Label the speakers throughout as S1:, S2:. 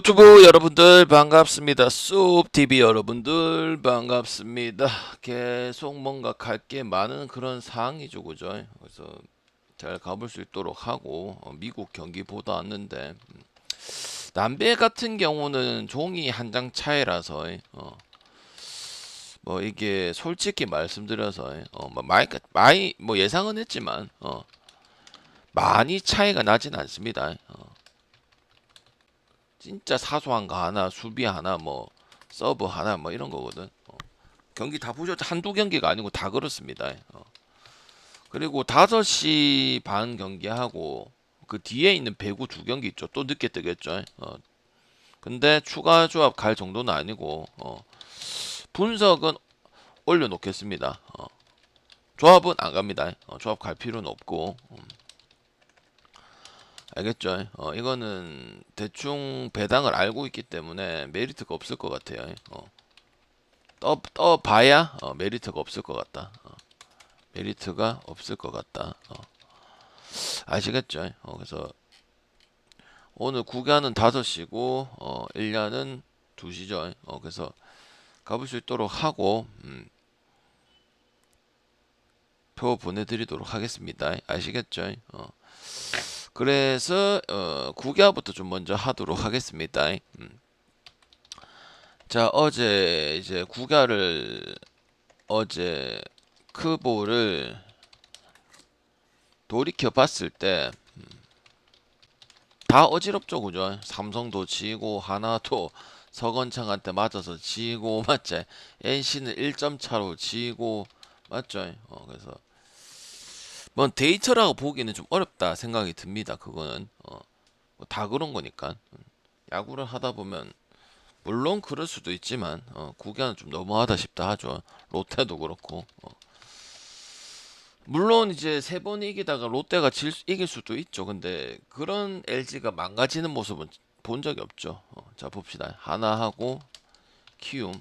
S1: 유튜브 여러분들 반갑습니다. 쑥TV 여러분들 반갑습니다. 계속 뭔가 갈 게 많은 그런 상황이죠, 그죠? 그래서 잘 가볼 수 있도록 하고 미국 경기 보다 왔는데 남배 같은 경우는 종이 한 장 차이라서 뭐 이게 솔직히 말씀드려서 뭐 많이 뭐 예상은 했지만 많이 차이가 나진 않습니다. 진짜 사소한 거 하나, 수비 하나, 뭐 서브 하나, 뭐 이런 거거든. 경기 다 보셨죠? 한두 경기가 아니고 다 그렇습니다. 그리고 5시 반 경기하고 그 뒤에 있는 배구 두 경기 있죠. 또 늦게 뜨겠죠. 근데 추가 조합 갈 정도는 아니고 분석은 올려놓겠습니다. 조합은 안 갑니다. 조합 갈 필요는 없고. 알겠죠? 이거는 대충 배당을 알고 있기 때문에 메리트가 없을 것 같아요. 떠봐야 메리트가 없을 것 같다. 메리트가 없을 것 같다. 아시겠죠? 그래서 오늘 9가는 5시고 1냐는 2시죠. 그래서 가볼 수 있도록 하고 표 보내드리도록 하겠습니다. 아시겠죠? 그래서 9가부터 좀 먼저 하도록 하겠습니다. 자, 어제 이제 9가를 어제 크보를 돌이켜 봤을 때 다 어지럽죠, 그죠? 삼성도 지고 하나도 서건창한테 맞아서 지고 맞죠? NC는 1점 차로 지고 맞죠? 그래서 뭐 데이터라고 보기는 좀 어렵다 생각이 듭니다. 그거는 뭐다 그런 거니까 야구를 하다 보면 물론 그럴 수도 있지만 구기는 좀 너무하다 싶다 하죠. 롯데도 그렇고 물론 이제 3번 이기다가 롯데가 이길 수도 있죠. 근데 그런 LG가 망가지는 모습은 본 적이 없죠. 자 봅시다. 하나하고 키움.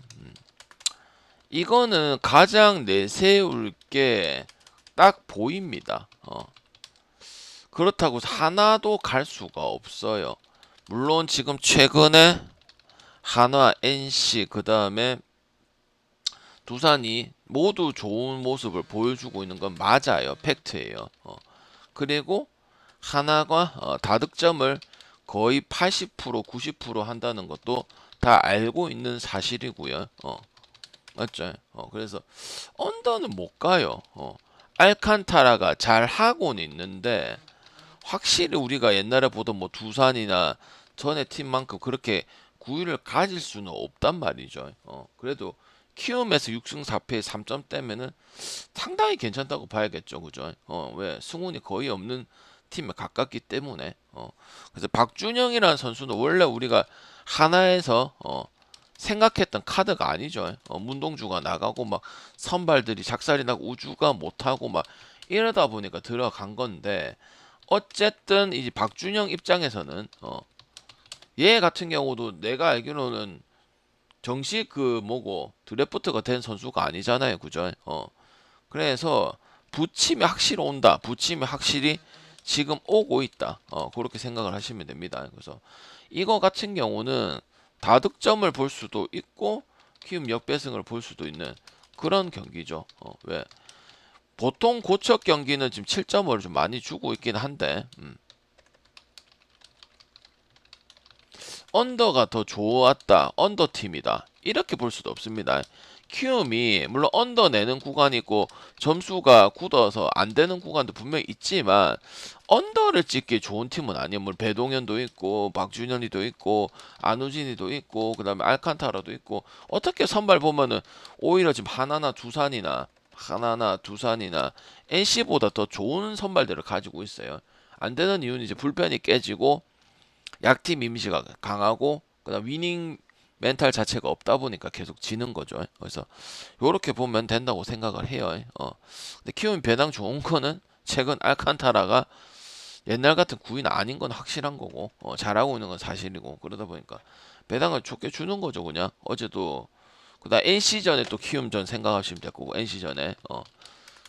S1: 이거는 가장 내세울 게 딱 보입니다. 그렇다고 하나도 갈 수가 없어요. 물론 지금 최근에 한화, NC 그 다음에 두산이 모두 좋은 모습을 보여주고 있는 건 맞아요. 팩트예요. 그리고 하나가 다득점을 거의 80% 90% 한다는 것도 다 알고 있는 사실이고요. 맞죠? 그래서 언더는 못 가요. 알칸타라가 잘 하고는 있는데 확실히 우리가 옛날에 보던 뭐 두산이나 전에 팀만큼 그렇게 구위를 가질 수는 없단 말이죠. 그래도 키움에서 6승 4패 3점 떼면은 상당히 괜찮다고 봐야겠죠. 그죠? 왜 승운이 거의 없는 팀에 가깝기 때문에. 그래서 박준영이라는 선수는 원래 우리가 하나에서 생각했던 카드가 아니죠. 문동주가 나가고 막 선발들이 작살이 나고 우주가 못하고 막 이러다 보니까 들어간 건데 어쨌든 이제 박준영 입장에서는 얘 같은 경우도 내가 알기로는 정식 그 뭐고 드래프트가 된 선수가 아니잖아요. 그죠? 그래서 부침이 확실히 온다. 부침이 확실히 지금 오고 있다. 그렇게 생각을 하시면 됩니다. 그래서 이거 같은 경우는 다득점을 볼 수도 있고 키움 역배승을 볼 수도 있는 그런 경기죠. 왜? 보통 고척 경기는 지금 7점을 좀 많이 주고 있긴 한데 언더가 더 좋았다. 언더 팀이다. 이렇게 볼 수도 없습니다. 키움이 물론 언더 내는 구간이 있고 점수가 굳어서 안 되는 구간도 분명히 있지만 언더를 찍기 좋은 팀은 아니에요. 물론 배동현도 있고 박준현이도 있고 안우진이도 있고 그다음에 알칸타라도 있고 어떻게 선발 보면은 오히려 지금 하나나 두산이나 NC보다 더 좋은 선발들을 가지고 있어요. 안 되는 이유는 이제 불펜이 깨지고 약팀 이미지가 강하고 그다음 위닝 멘탈 자체가 없다 보니까 계속 지는 거죠. 그래서 요렇게 보면 된다고 생각을 해요. 근데 키움 배당 좋은 거는 최근 알칸타라가 옛날 같은 구인 아닌 건 확실한 거고 잘하고 있는 건 사실이고 그러다 보니까 배당을 좋게 주는 거죠. 그냥 어제도 그다음 NC전에 또 키움전 생각하시면 될 거고 NC전에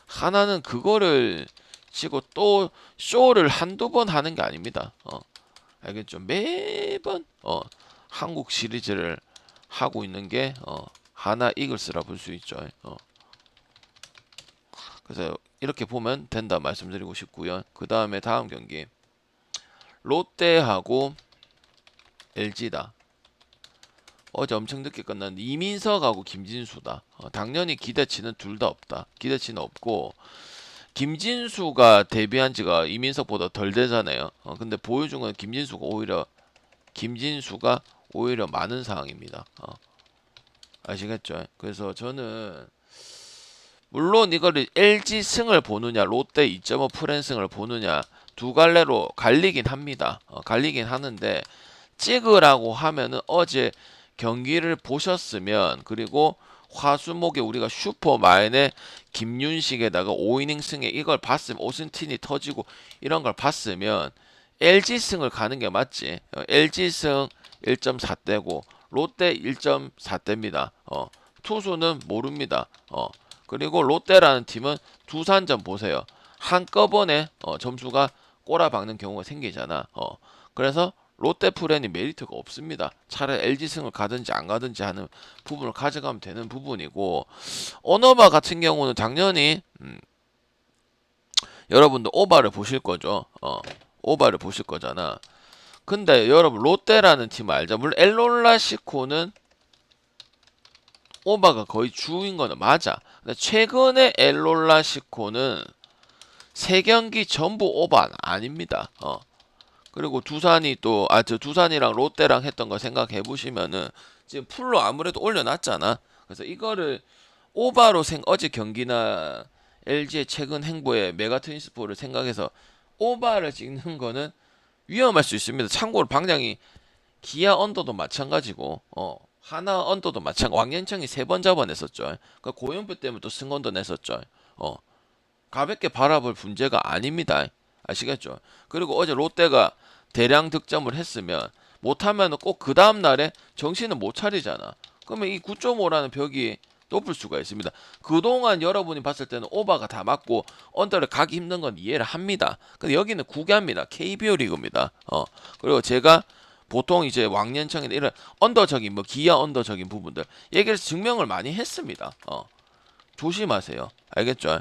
S1: 하나는 그거를 치고 또 쇼를 한두 번 하는 게 아닙니다. 알겠죠? 매번 한국 시리즈를 하고 있는 게 하나 이글스라 볼 수 있죠. 그래서 이렇게 보면 된다 말씀드리고 싶고요. 그 다음에 다음 경기 롯데하고 LG다. 어제 엄청 늦게 끝났는데 이민석하고 김진수다. 당연히 기대치는 둘 다 없다. 기대치는 없고 김진수가 데뷔한 지가 이민석보다 덜 되잖아요. 근데 보여준 건 김진수가 오히려 많은 상황입니다. 아시겠죠? 그래서 저는 물론 이거를 LG 승을 보느냐 롯데 2.5 프랜승을 보느냐 두 갈래로 갈리긴 합니다. 갈리긴 하는데 찍으라고 하면은 어제 경기를 보셨으면 그리고 화수목에 우리가 슈퍼마인의 김윤식에다가 5이닝 승에 이걸 봤으면 오승틴이 터지고 이런 걸 봤으면 LG 승을 가는 게 맞지. LG 승 1.4대고 롯데 1.4대입니다. 투수는 모릅니다. 그리고 롯데라는 팀은 두산전 보세요. 한꺼번에 점수가 꼬라박는 경우가 생기잖아. 그래서 롯데 프랜이 메리트가 없습니다. 차라리 LG승을 가든지 안 가든지 하는 부분을 가져가면 되는 부분이고 어너바 같은 경우는 당연히 여러분도 오바를 보실 거죠. 오바를 보실 거잖아. 근데 여러분 롯데라는 팀 알죠? 물론 엘롤라시코는 오바가 거의 주인 거는 맞아. 근데 최근에 엘롤라시코는 3경기 전부 오바는 아닙니다. 그리고 두산이 두산이랑 롯데랑 했던 거 생각해 보시면은 지금 풀로 아무래도 올려놨잖아. 그래서 이거를 오바로 어제 경기나 LG의 최근 행보에 메가트윈스포를 생각해서 오바를 찍는 거는 위험할 수 있습니다. 참고로 방장이 기아 언더도 마찬가지고 하나 언더도 마찬가지. 왕년창이 3번 잡아냈었죠. 그러니까 고영표 때문에 또 승언더 냈었죠. 가볍게 바라볼 문제가 아닙니다. 아시겠죠? 그리고 어제 롯데가 대량 득점을 했으면 못하면 꼭 그 다음날에 정신은 못 차리잖아. 그러면 이 9.5라는 벽이 높을 수가 있습니다. 그동안 여러분이 봤을 때는 오바가 다 맞고 언더를 가기 힘든 건 이해를 합니다. 근데 여기는 구개합니다. KBO 리그입니다. 그리고 제가 보통 이제 왕년창이나 이런 언더적인 기아 언더적인 부분들 얘기를 증명을 많이 했습니다. 조심하세요. 알겠죠?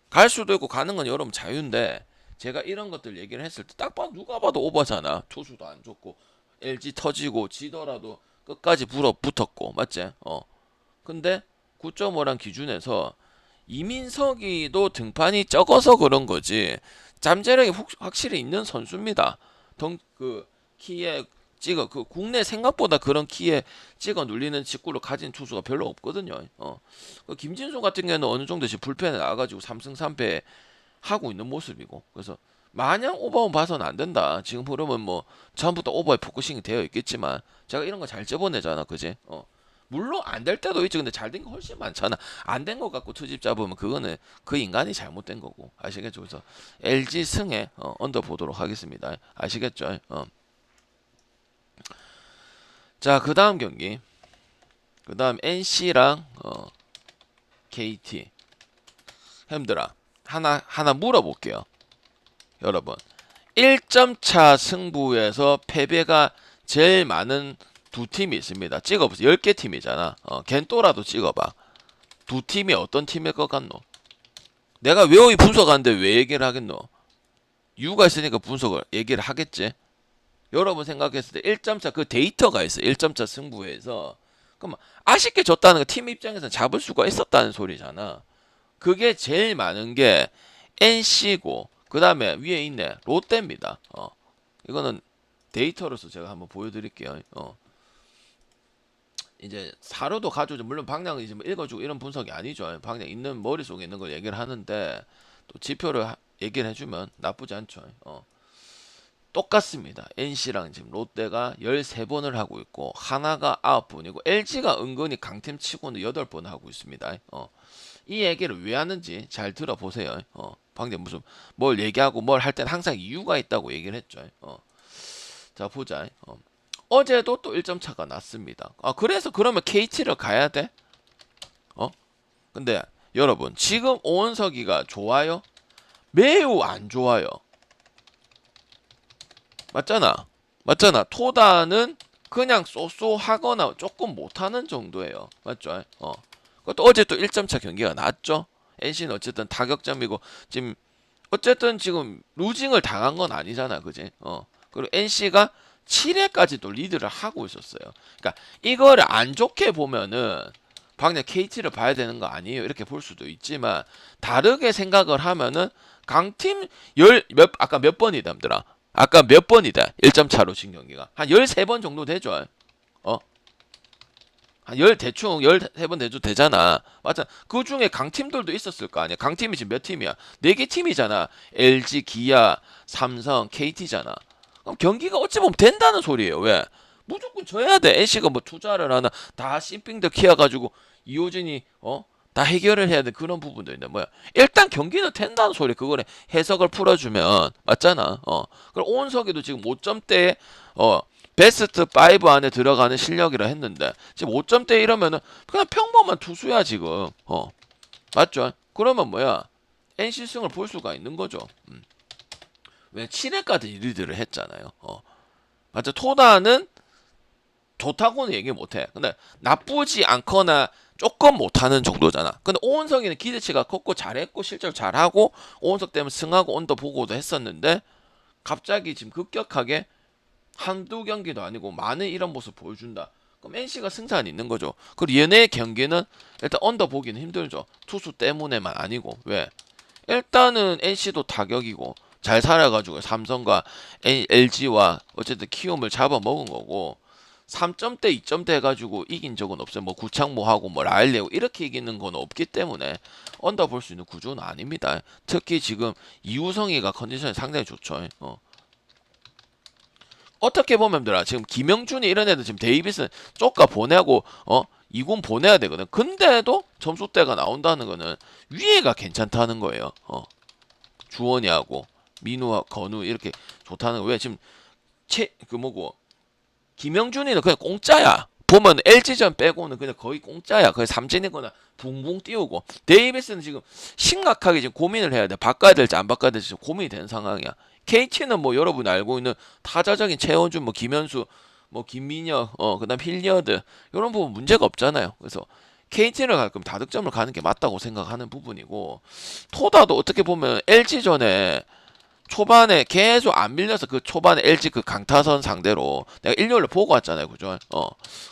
S1: 갈 수도 있고 가는 건 여러분 자유인데 제가 이런 것들 얘기를 했을 때 딱 봐도 누가 봐도 오버잖아. 투수도 안 좋고 LG 터지고 지더라도 끝까지 붙었고 맞지? 근데 9.5란 기준에서 이민석이도 등판이 적어서 그런 거지 잠재력이 확실히 있는 선수입니다. 키에 국내 생각보다 그런 키에 찍어 눌리는 직구를 가진 투수가 별로 없거든요. 김진수 같은 경우는 어느 정도 불펜에 나와가지고 3승 3패 하고 있는 모습이고 그래서 마냥 오버만 봐서는 안 된다. 지금 흐름은 전부터 오버에 포커싱이 되어 있겠지만 제가 이런 거 잘 접어내잖아, 그지? 물론 안 될 때도 있지. 근데 잘 된 거 훨씬 많잖아. 안 된 거 갖고 투집 잡으면 그거는 그 인간이 잘못된 거고 아시겠죠? 그래서 LG 승에 언더 보도록 하겠습니다. 아시겠죠? 자, 그 다음 경기. 그 다음 NC랑 KT. 형들아, 하나 물어볼게요. 여러분, 1점 차 승부에서 패배가 제일 많은 두 팀이 있습니다. 찍어보세요. 10개 팀이잖아. 겐또라도 찍어봐. 두 팀이 어떤 팀일 것 같노? 내가 왜 분석하는데 왜 얘기를 하겠노? 이유가 있으니까 분석을 얘기를 하겠지. 여러분 생각했을 때 1점차 그 데이터가 있어. 1점차 승부에서. 그럼 아쉽게 졌다는 거 팀 입장에서는 잡을 수가 있었다는 소리잖아. 그게 제일 많은 게 NC고 그 다음에 위에 있네 롯데입니다. 이거는 데이터로서 제가 한번 보여드릴게요. 이제 사료도 가져오죠. 물론 방향은 이제 읽어주고 이런 분석이 아니죠. 방향 있는 머릿속에 있는 걸 얘기를 하는데 또 지표를 얘기를 해주면 나쁘지 않죠. 똑같습니다. NC랑 지금 롯데가 13번을 하고 있고 하나가 9번이고 LG가 은근히 강팀 치고는 8번 하고 있습니다. 이 얘기를 왜 하는지 잘 들어보세요. 방금 무슨 뭘 얘기하고 뭘 할 땐 항상 이유가 있다고 얘기를 했죠. 자 보자. 어제도 또 1점 차가 났습니다. 그래서 그러면 KT를 가야 돼? 근데 여러분 지금 오은석이가 좋아요? 매우 안 좋아요. 맞잖아. 토다는 그냥 쏘쏘하거나 조금 못하는 정도예요. 맞죠? 그것도 어제 또 1점차 경기가 났죠. NC는 어쨌든 타격점이고 지금 어쨌든 지금 루징을 당한 건 아니잖아, 그지? 그리고 NC가 7회까지 또 리드를 하고 있었어요. 그러니까 이거를 안 좋게 보면은 방금 KT를 봐야 되는 거 아니에요? 이렇게 볼 수도 있지만 다르게 생각을 하면은 강팀 아까 몇 번이다, 남들아? 아까 몇 번이다? 1점 차로 진 경기가 한 13번 정도 되죠. 어? 대충 13번 내도 되잖아. 맞아. 그 중에 강팀들도 있었을 거 아니야. 강팀이 지금 몇 팀이야? 4개 팀이잖아. LG, 기아, 삼성, KT잖아. 그럼 경기가 어찌 보면 된다는 소리예요. 왜? 무조건 져야 돼. NC가 뭐 투자를 하나 다 싱빙더 키워가지고 이호진이 다 해결을 해야 돼. 그런 부분도 있는데 뭐야? 일단 경기는 된다는 소리. 그거를 해석을 풀어주면 맞잖아. 그럼 오은석이도 지금 5점대에 베스트 5 안에 들어가는 실력이라 했는데 지금 5점대 이러면은 그냥 평범한 투수야 지금. 맞죠? 그러면 뭐야? NC승을 볼 수가 있는 거죠. 왜 7회까지 리드를 했잖아요. 맞죠? 토다는 좋다고는 얘기 못해. 근데 나쁘지 않거나 조금 못하는 정도잖아. 근데 오은석이는 기대치가 컸고 잘했고 실제로 잘하고 오은석 때문에 승하고 온더 보고도 했었는데 갑자기 지금 급격하게 한두 경기도 아니고 많은 이런 모습 보여준다. 그럼 NC가 승산이 있는 거죠. 그리고 얘네 경기는 일단 언더 보기는 힘들죠. 투수 때문에만 아니고 왜? 일단은 NC도 타격이고 잘 살아가지고 삼성과 LG와 어쨌든 키움을 잡아먹은 거고 3점대 2점대 해가지고 이긴 적은 없어요. 뭐 구창모하고 뭐 라일레고 이렇게 이기는 건 없기 때문에 언더 볼 수 있는 구조는 아닙니다. 특히 지금 이우성이가 컨디션이 상당히 좋죠. 어떻게 보면 들아 지금 김영준이 이런 애들 지금 데이비스 쪼까 보내고 2군 보내야 되거든. 근데도 점수대가 나온다는 거는 위에가 괜찮다는 거예요. 주원이하고 민우와 건우 이렇게 좋다는 거. 왜 지금 그 뭐고 김영준이는 그냥 공짜야. 보면 LG전 빼고는 그냥 거의 공짜야. 거의 삼진이거나 붕붕 띄우고 데이비스는 지금 심각하게 지금 고민을 해야 돼. 바꿔야 될지 안 바꿔야 될지 지금 고민이 되는 상황이야. KT는 뭐 여러분이 알고 있는 타자적인 최원준, 뭐 김현수, 뭐 김민혁, 그다음 힐리어드 이런 부분 문제가 없잖아요. 그래서 KT를 갈 거면 다득점을 가는 게 맞다고 생각하는 부분이고 토다도 어떻게 보면 LG전에 초반에 계속 안 밀려서 그 초반에 LG 그 강타선 상대로 내가 일요일에 보고 왔잖아요. 그죠?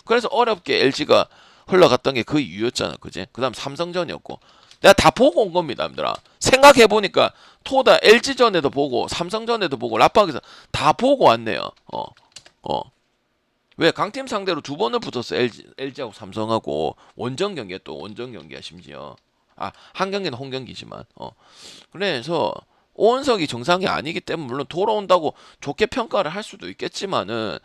S1: 그래서 어렵게 LG가 흘러갔던 게 그 이유였잖아. 그지? 그 다음 삼성전이었고. 내가 다 보고 온 겁니다, 남들아. 생각해보니까 토다 LG전에도 보고 삼성전에도 보고 라팍에서 다 보고 왔네요. 왜 강팀 상대로 2번을 붙었어. LG하고 삼성하고 원정 경기야 또 원정 경기야 심지어. 한 경기는 홈 경기지만. 그래서 오은석이 정상이 아니기 때문에 물론 돌아온다고 좋게 평가를 할 수도 있겠지만은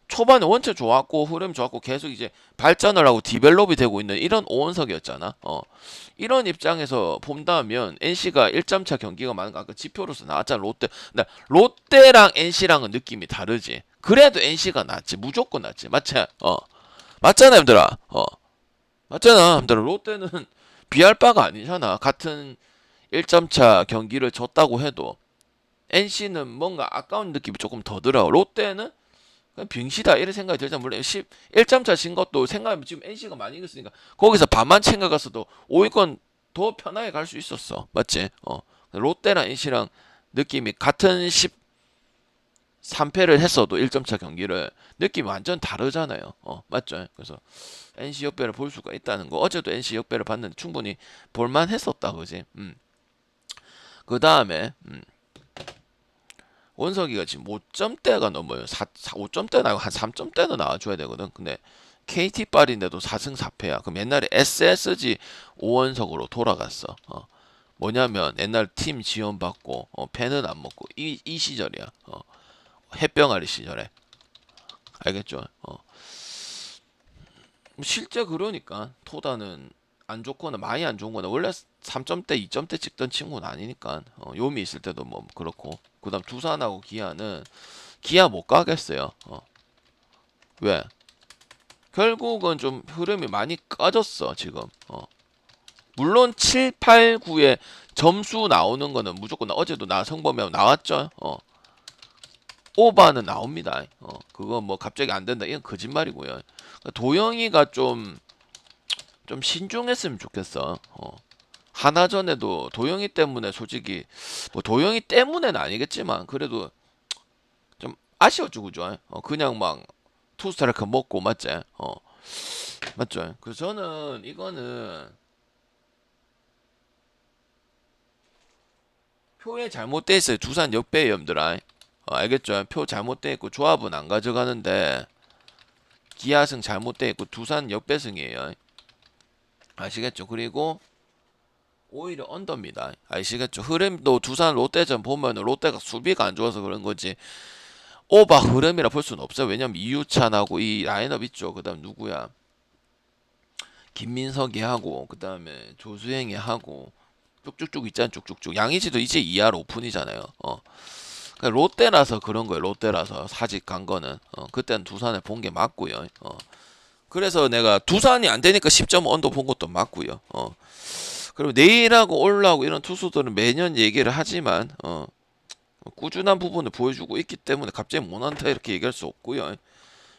S1: 초반에 원체 좋았고 흐름 좋았고 계속 이제 발전을 하고 디벨롭이 되고 있는 이런 오은석이었잖아. 이런 입장에서 본다면 NC가 1점차 경기가 많은 거 아까 지표로서 나왔잖아. 근데 롯데랑 NC랑은 느낌이 다르지. 그래도 NC가 낫지. 무조건 낫지. 맞지? 맞잖아, 얘들아. 맞잖아, 얘들아. 롯데는 비할 바가 아니잖아. 같은 1점차 경기를 졌다고 해도 NC는 뭔가 아까운 느낌이 조금 더 들어. 롯데는 그냥 빙시다 이런 생각이 들잖아. 물론 1점차 진 것도 생각하면 지금 NC가 많이 이겼으니까 거기서 반만 챙겨갔어도 5위권 더 편하게 갈 수 있었어. 맞지? 롯데랑 NC랑 느낌이 같은 13패를 했어도 1점차 경기를 느낌이 완전 다르잖아요. 맞죠? 그래서 NC 역배를 볼 수가 있다는 거. 어제도 NC 역배를 봤는데 충분히 볼만 했었다. 그지? 그 다음에 원석이가 지금 5점대가 넘어요. 5점대 나고 한 3점대는 나와줘야 되거든. 근데 KT 빨인데도 4승 4패야. 그럼 옛날에 SSG 오원석으로 돌아갔어. 뭐냐면 옛날 팀 지원받고 펜은 안 먹고 이 시절이야. 햇병아리 시절에. 알겠죠? 실제 그러니까 토다는 안 좋거나 많이 안 좋은 거나 원래 3점대, 2점대 찍던 친구는 아니니까 요미 있을 때도 뭐 그렇고 그다음 두산하고 기아는 기아 못 가겠어요. 왜? 결국은 좀 흐름이 많이 꺼졌어 지금. 물론 7, 8, 9에 점수 나오는 거는 무조건 어제도 나 성범이하고 나왔죠. 오바는 나옵니다. 그거 뭐 갑자기 안 된다. 이건 거짓말이고요. 도영이가 좀 신중했으면 좋겠어. 하나전에도 도영이 때문에 솔직히 뭐 도영이 때문에는 아니겠지만 그래도 좀 아쉬웠죠, 그죠? 그냥 막 투스트라이크 먹고 맞지? 맞죠? 그래서 저는 이거는 표에 잘못돼 있어요. 두산 역배의 염들아. 알겠죠? 표 잘못돼 있고 조합은 안 가져가는데 기아승 잘못돼 있고 두산 역배승이에요. 아시겠죠? 그리고 오히려 언더입니다. 아시겠죠? 흐름도 두산 롯데전 보면 롯데가 수비가 안 좋아서 그런 거지 오바 흐름이라 볼 수는 없어요. 왜냐면 이유찬하고 이 라인업 있죠. 그 다음 누구야? 김민석이 하고 그 다음에 조수행이 하고 쭉쭉쭉 있잖아. 쭉쭉쭉 양의지도 이제 2할 오픈이잖아요. 그러니까 롯데라서 그런 거예요. 롯데라서 사직 간 거는 그때는 두산을 본 게 맞고요. 그래서 내가 두산이 안 되니까 10점 언더 본 것도 맞고요. 그리고 내일하고 올라오고 이런 투수들은 매년 얘기를 하지만 꾸준한 부분을 보여주고 있기 때문에 갑자기 못한다 이렇게 얘기할 수 없고요.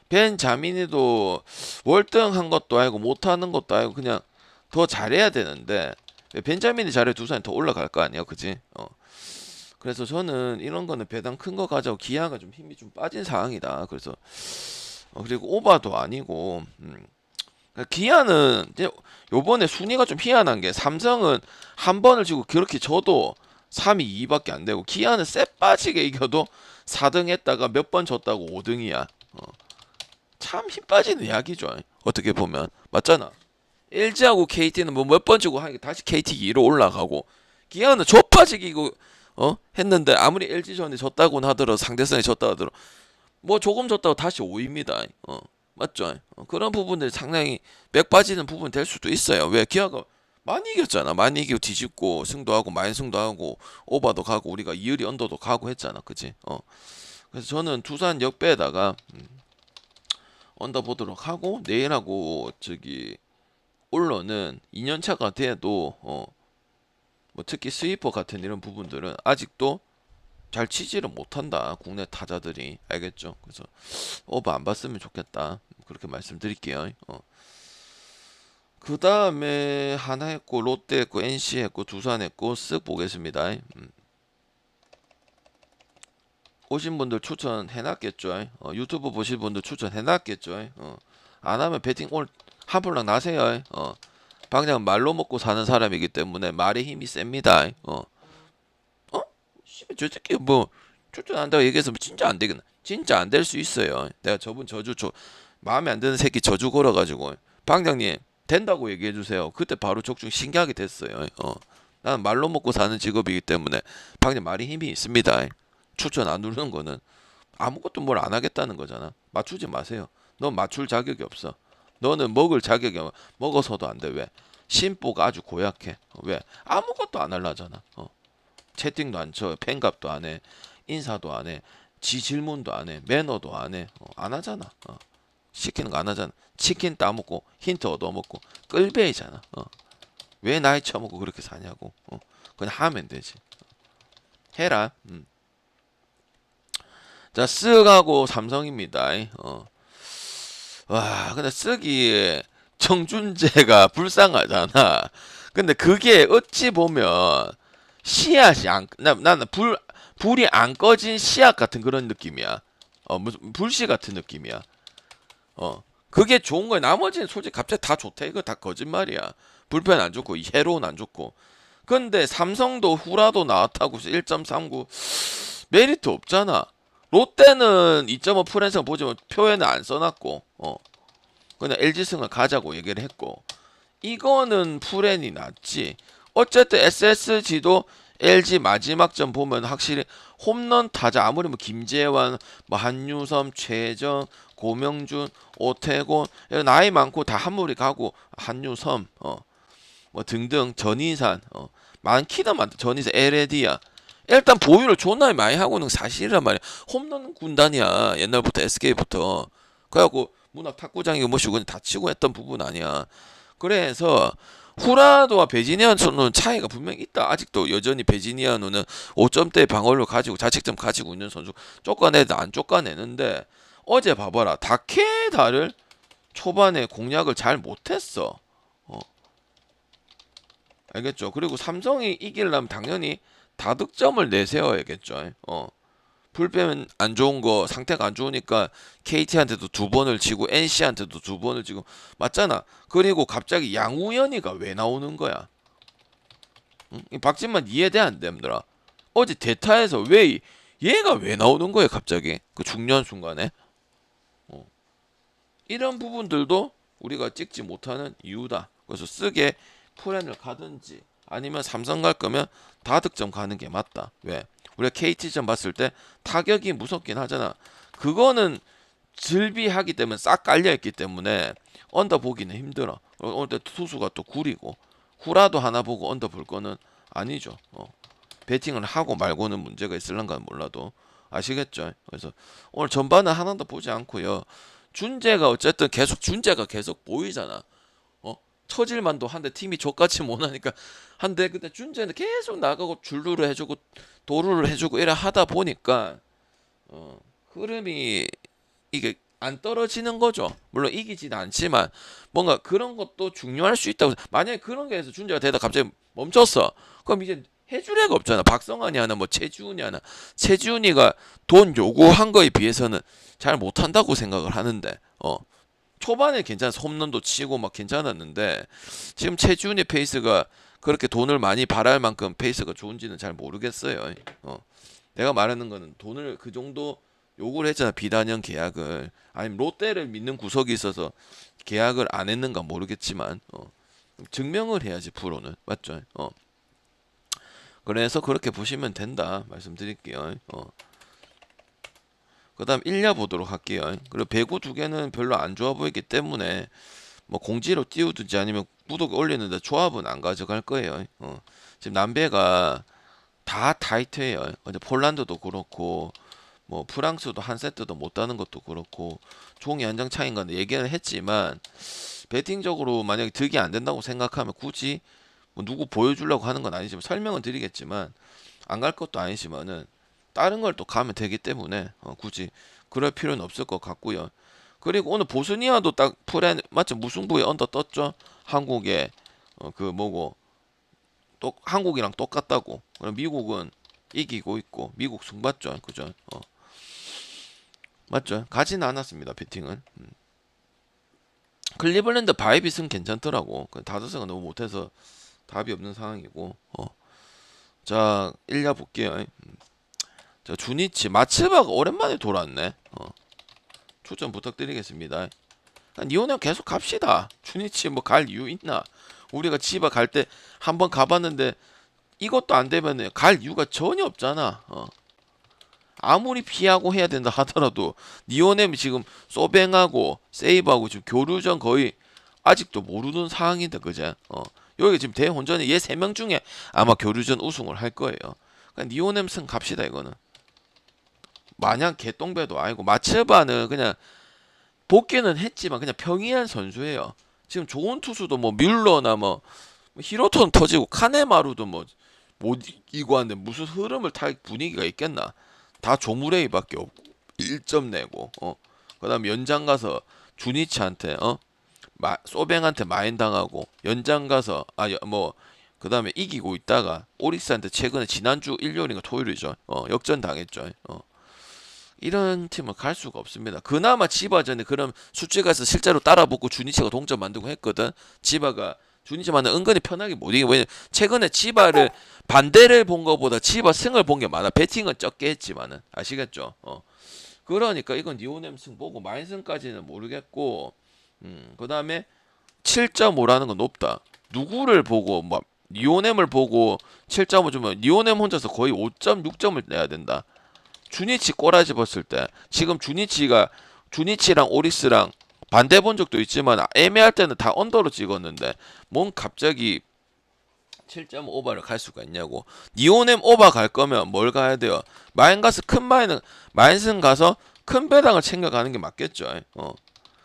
S1: 벤자민이도 월등한 것도 아니고 못하는 것도 아니고 그냥 더 잘해야 되는데 벤자민이 잘해 두산이 더 올라갈 거 아니야, 그지? 그래서 저는 이런 거는 배당 큰 거 가져고 기아가 좀 힘이 좀 빠진 상황이다. 그래서 그리고 오바도 아니고 기아는 이제 요번에 순위가 좀 희한한 게 삼성은 한 번을 지고 그렇게 져도 3위 2밖에 안 되고 기아는 쎄 빠지게 이겨도 4등 했다가 몇 번 졌다고 5등이야. 참 힘 빠지는 이야기죠. 어떻게 보면 맞잖아. LG하고 KT는 뭐 몇 번 지고 하니까 다시 KT 2로 올라가고 기아는 저 빠지기 이거 했는데 아무리 LG전에 졌다고는 하더라도 상대성이 졌다 하더라도 뭐 조금 졌다고 다시 5위입니다. 맞죠? 그런 부분들이 상당히 맥 빠지는 부분 될 수도 있어요. 왜 기아가 많이 이겼잖아. 많이 이기고 뒤집고 승도 하고 마인승도 하고 오바도 가고 우리가 이을이 언더도 가고 했잖아. 그치? 그래서 저는 두산 역배에다가 언더 보도록 하고 내일하고 저기 올러는 2년차가 돼도 뭐 특히 스위퍼 같은 이런 부분들은 아직도 잘 치지를 못한다. 국내 타자들이 알겠죠? 그래서 오버 안 봤으면 좋겠다. 그렇게 말씀드릴게요. 그 다음에 하나 했고 롯데 했고 NC 했고 두산 했고 쓱 보겠습니다. 오신 분들 추천 해놨겠죠. 유튜브 보실 분들 추천 해놨겠죠. 안 하면 배팅 오늘 한 풀랑 나세요. 방장 말로 먹고 사는 사람이기 때문에 말의 힘이 셉니다. 저 새끼 뭐 추천한다고 얘기해서 뭐 진짜 안 되겠나? 진짜 안 될 수 있어요. 내가 저분 저주 마음에 안 드는 새끼 저주 걸어가지고 방장님 된다고 얘기해 주세요. 그때 바로 적중 신기하게 됐어요. 나는 말로 먹고 사는 직업이기 때문에 방장 말이 힘이 있습니다. 추천 안 누르는 거는 아무것도 뭘 안 하겠다는 거잖아. 맞추지 마세요. 넌 맞출 자격이 없어. 너는 먹을 자격이 먹어서도 안 돼. 왜? 심보가 아주 고약해. 왜? 아무것도 안 하려잖아. 채팅도 안 쳐, 팬갑도 안 해, 인사도 안 해, 지 질문도 안 해, 매너도 안 해, 안 하잖아. 시키는 거 안 하잖아. 치킨 따먹고 힌트 얻어먹고 끌베이잖아. 왜 나이 처먹고 그렇게 사냐고. 그냥 하면 되지. 해라. 자, 쓱하고 삼성입니다. 와, 근데 쓱이 정준재가 불쌍하잖아. 근데 그게 어찌 보면 씨앗이 나는 불이 안 꺼진 씨앗 같은 그런 느낌이야. 무슨 불씨 같은 느낌이야. 그게 좋은 거야. 나머지는 솔직히 갑자기 다 좋다. 이거 다 거짓말이야. 불펜 안 좋고 헤로는 안 좋고. 근데 삼성도 후라도 나왔다고 1.39 메리트 없잖아. 롯데는 2.5 프랜성 보지만 표에는 안 써놨고, 그냥 LG승을 가자고 얘기를 했고, 이거는 프랜이 낫지. 어쨌든 SSG도 LG 마지막 점 보면 확실히 홈런 타자 아무리 뭐 김재환, 뭐 한유섬, 최정, 고명준, 오태곤 나이 많고 다 한물이 가고 한유섬, 뭐 등등 전인산, 많기는 많다. 전인산, 에레디아. 일단 보유를 존나 많이 하고는 사실이란 말이야. 홈런 군단이야. 옛날부터 SK부터. 그래갖고 문학 탁구장이고 뭐시고 다 치고 했던 부분 아니야. 그래서 후라도와 베지니아노는 차이가 분명히 있다. 아직도 여전히 베지니아노는 5점대 방어를 가지고 자책점 가지고 있는 선수, 쫓아내도 안 쫓아내는데 어제 봐봐라. 다케다를 초반에 공략을 잘 못했어. 알겠죠? 그리고 삼성이 이기려면 당연히 다득점을 내세워야겠죠. 불펜 안 좋은 거, 상태가 안 좋으니까 KT한테도 2번을 치고 NC한테도 2번을 치고 맞잖아. 그리고 갑자기 양우현이가 왜 나오는 거야? 응? 박진만 이해돼 안 됩니다. 어제 대타에서 왜 얘가 왜 나오는 거야 갑자기 그 중요한 순간에? 이런 부분들도 우리가 찍지 못하는 이유다. 그래서 쓰게 플랜을 가든지 아니면 삼성 갈 거면 다득점 가는 게 맞다. 왜? 우리가 KT전 봤을 때 타격이 무섭긴 하잖아. 그거는 즐비하기 때문에 싹 깔려있기 때문에 언더 보기는 힘들어. 오늘 때 투수가 또 구리고 후라도 하나 보고 언더 볼 거는 아니죠. 배팅을 하고 말고는 문제가 있을런가는 몰라도 아시겠죠. 그래서 오늘 전반은 하나도 보지 않고요. 준재가 어쨌든 준재가 계속 보이잖아. 처질만도 한데 팀이 족같이 못하니까 한데 근데 준재는 계속 나가고 줄루를 해주고 도루를 해주고 이래 하다 보니까 흐름이 이게 안 떨어지는 거죠. 물론 이기지는 않지만 뭔가 그런 것도 중요할 수 있다고. 만약에 그런 게 해서 준재가 되다 갑자기 멈췄어. 그럼 이제 해줄 애가 없잖아. 박성환이 하나 뭐 최지훈이 하나. 최지훈이가 돈 요구한 거에 비해서는 잘 못한다고 생각을 하는데 초반에 괜찮아. 홈런도 치고 막 괜찮았는데 지금 최지훈의 페이스가 그렇게 돈을 많이 바랄 만큼 페이스가 좋은지는 잘 모르겠어요. 내가 말하는 거는 돈을 그 정도 요구를 했잖아. 비단형 계약을. 아니면 롯데를 믿는 구석이 있어서 계약을 안 했는가 모르겠지만 증명을 해야지 프로는. 맞죠? 그래서 그렇게 보시면 된다 말씀드릴게요. 그 다음 1야 보도록 할게요. 그리고 배구 2개는 별로 안 좋아 보이기 때문에 뭐 공지로 띄우든지 아니면 구독 올리는데 조합은 안 가져갈 거예요. 지금 남배가 다 타이트해요. 어제 폴란드도 그렇고 뭐 프랑스도 한 세트도 못 따는 것도 그렇고 종이 한 장 차이인 건데 얘기는 했지만 배팅적으로 만약에 득이 안 된다고 생각하면 굳이 뭐 누구 보여주려고 하는 건 아니지만 설명은 드리겠지만 안 갈 것도 아니지만은 다른 걸 또 가면 되기 때문에 굳이 그럴 필요는 없을 것 같고요. 그리고 오늘 보스니아도 딱 프렌 맞죠? 무승부에 언더 떴죠. 한국에 그 뭐고 또 한국이랑 똑같다고. 그럼 미국은 이기고 있고 미국 승봤죠, 그죠? 맞죠? 가지는 않았습니다 배팅은. 클리블랜드 바이빗은 괜찮더라고. 다드스가 너무 못해서 답이 없는 상황이고. 자 1야 볼게요. 자 주니치 마츠바가 오랜만에 돌아왔네. 추천 부탁드리겠습니다. 니오네 계속 갑시다. 주니치 뭐 갈 이유 있나? 우리가 지바 갈 때 한번 가봤는데 이것도 안 되면 갈 이유가 전혀 없잖아. 아무리 피하고 해야 된다 하더라도 니오넴이 지금 소뱅하고 세이브하고 지금 교류전 거의 아직도 모르는 상황인데 그제? 여기 지금 대혼전에 얘 3명 중에 아마 교류전 우승을 할 거예요. 그러니까 니오넴 승 갑시다 이거는. 마냥 개똥배도 아니고 마츠바는 그냥 복귀는 했지만 그냥 평이한 선수예요. 지금 좋은 투수도 뭐 뮬러나 뭐 히로토는 터지고 카네마루도 뭐 못 이기고 하는데 무슨 흐름을 탈 분위기가 있겠나? 다 조무레이밖에 없고 1점 내고 그다음에 연장 가서 주니치한테 소뱅한테 마인 당하고 연장 가서 뭐 그다음에 이기고 있다가 오릭스한테 최근에 지난주 일요일인가 토요일이죠. 역전 당했죠. 이런 팀은 갈 수가 없습니다. 그나마 지바전에 그럼 수치가서 실제로 따라붙고 주니치가 동점 만들고 했거든. 지바가 주니치만은 은근히 편하게 못 이겨. 왜냐 최근에 지바를 반대를 본 것보다 지바 승을 본 게 많아. 배팅은 적게 했지만은 아시겠죠? 그러니까 이건 니오넴 승 보고 마인승까지는 모르겠고 그다음에 7.5라는 건 높다. 누구를 보고 뭐 니오넴을 보고 7.5 주면 니오넴 혼자서 거의 5.6점을 내야 된다. 주니치 꼬라지 봤을 때 지금 주니치랑 오리스랑 반대 본 적도 있지만 애매할 때는 다 언더로 찍었는데 뭔 갑자기 7.5바를 갈 수가 있냐고. 니오넴 오바 갈 거면 뭘 가야 돼요? 마인 가서 큰 마인슨 가서 큰 배당을 챙겨가는 게 맞겠죠.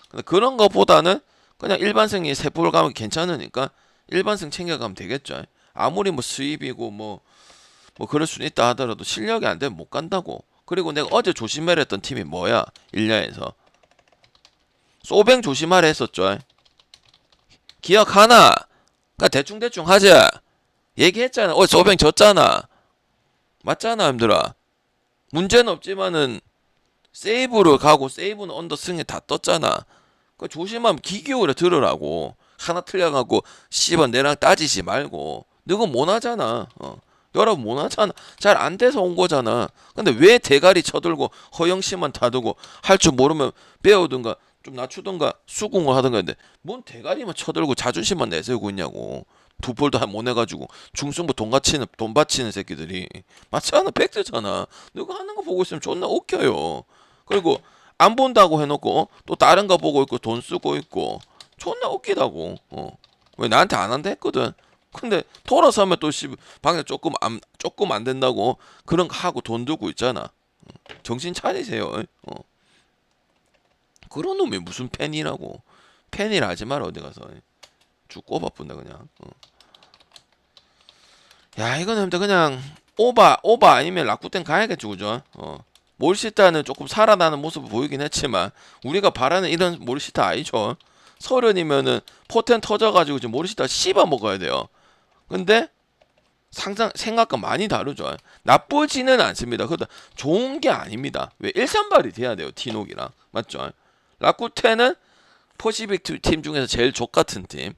S1: 근데 그런 거보다는 그냥 일반생이 세볼 가면 괜찮으니까 일반생 챙겨가면 되겠죠. 아무리 뭐 수입이고 뭐 그럴 수는 있다 하더라도 실력이 안 되면 못 간다고. 그리고 내가 어제 조심해라 했던 팀이 뭐야? 1야에서 소뱅 조심하라 했었죠. 기억하나? 그러니까 대충 하자. 얘기했잖아. 소뱅 졌잖아. 맞잖아, 힘들아. 문제는 없지만은 세이브를 가고 세이브는 언더 승에 다 떴잖아. 그 조심하면 귀 기울여 들으라고. 하나 틀려가고 씨발 내랑 따지지 말고. 너가 못하잖아. 여러분 못하잖아. 잘 안 돼서 온 거잖아. 근데 왜 대가리 쳐들고 허영심만 다두고 할 줄 모르면 배우든가 좀 낮추든가 수긍을 하든가 했는데 뭔 대가리만 쳐들고 자존심만 내세우고 있냐고. 두 볼도 못 해가지고 중승부 돈 바치는 새끼들이 맞잖아. 팩트잖아. 너가 하는 거 보고 있으면 존나 웃겨요. 그리고 안 본다고 해놓고 또 다른 거 보고 있고 돈 쓰고 있고 존나 웃기다고. 왜 나한테 안 한다 했거든. 근데 돌아서면 또 방에 조금 안 된다고 그런 거 하고 돈 들고 있잖아. 정신 차리세요. 그런 놈이 무슨 팬이라고. 팬이라 하지 마라 어디 가서. 쭉 꼽아본다 그냥. 야 이거는 그냥 오바 아니면 라쿠텐 가야겠죠 그죠? 몰시타는 조금 살아나는 모습을 보이긴 했지만 우리가 바라는 이런 몰시타 아니죠. 서른이면은 포텐 터져가지고 지금 몰시타 씹어 먹어야 돼요. 근데 생각과 많이 다르죠. 나쁘지는 않습니다. 그러다 좋은 게 아닙니다. 왜 1선발이 돼야 돼요 티녹이랑 맞죠? 라쿠텐은 퍼시픽 팀 중에서 제일 족같은 팀.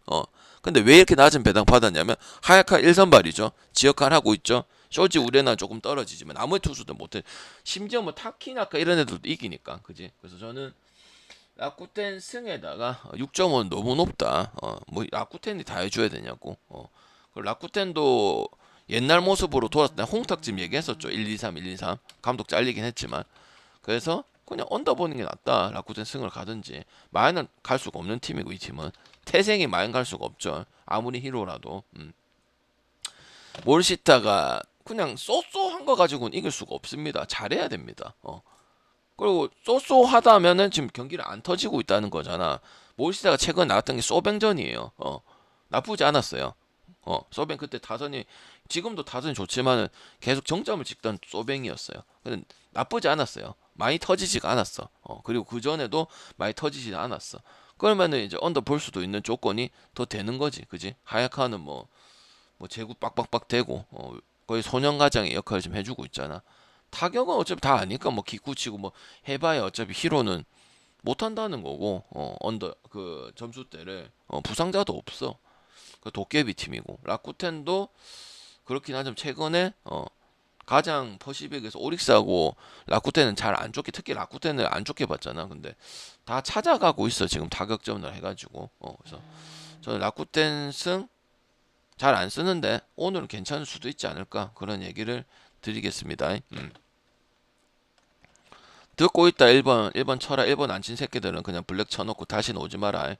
S1: 근데 왜 이렇게 낮은 배당 받았냐면 하야카 1선발이죠. 지역할 하고 있죠. 쇼지 우레나 조금 떨어지지만 나머지 투수들 못해. 심지어 뭐 타키나카 이런 애들도 이기니까 그지. 그래서 저는 라쿠텐 승에다가 6.5는 너무 높다. 뭐 라쿠텐이 다 해줘야 되냐고. 라쿠텐도 옛날 모습으로 돌아왔다. 홍탁집 얘기했었죠. 1-2-3 1-2-3 감독 잘리긴 했지만 그래서 그냥 언더 보는 게 낫다. 라쿠텐 승을 가든지. 마이는 갈 수가 없는 팀이고 이 팀은 태생이 마인 갈 수가 없죠. 아무리 히로라도. 몰시타가 그냥 쏘쏘한 거 가지고는 이길 수가 없습니다. 잘해야 됩니다. 그리고 쏘쏘하다면은 지금 경기를 안 터지고 있다는 거잖아. 몰시타가 최근 나왔던 게 소뱅전이에요. 나쁘지 않았어요. 소뱅 그때 타선이 지금도 타선이 좋지만은 계속 정점을 찍던 소뱅이었어요. 근데 나쁘지 않았어요. 많이 터지지가 않았어. 그리고 그 전에도 많이 터지지 않았어. 그러면은 이제 언더 볼 수도 있는 조건이 더 되는 거지, 그지? 하야카는 뭐 제구 빡빡빡 대고 거의 소년가장의 역할을 좀 해주고 있잖아. 타격은 어차피 다 아니까 뭐 기쿠치고 뭐 해봐야 어차피 히로는 못한다는 거고 언더 그 점수대를 부상자도 없어. 그 도깨비 팀이고 라쿠텐도 그렇긴 하지만 최근에 가장 퍼시픽에서 오릭스하고 라쿠텐은 잘 안 좋게 특히 라쿠텐을 안 좋게 봤잖아. 근데 다 찾아가고 있어 지금 타격점을 해가지고 그래서 저는 라쿠텐 승 잘 안 쓰는데 오늘은 괜찮을 수도 있지 않을까 그런 얘기를 드리겠습니다. 듣고 있다 1번 쳐라 1번 안 친 새끼들은 그냥 블랙 쳐놓고 다시는 오지 마라.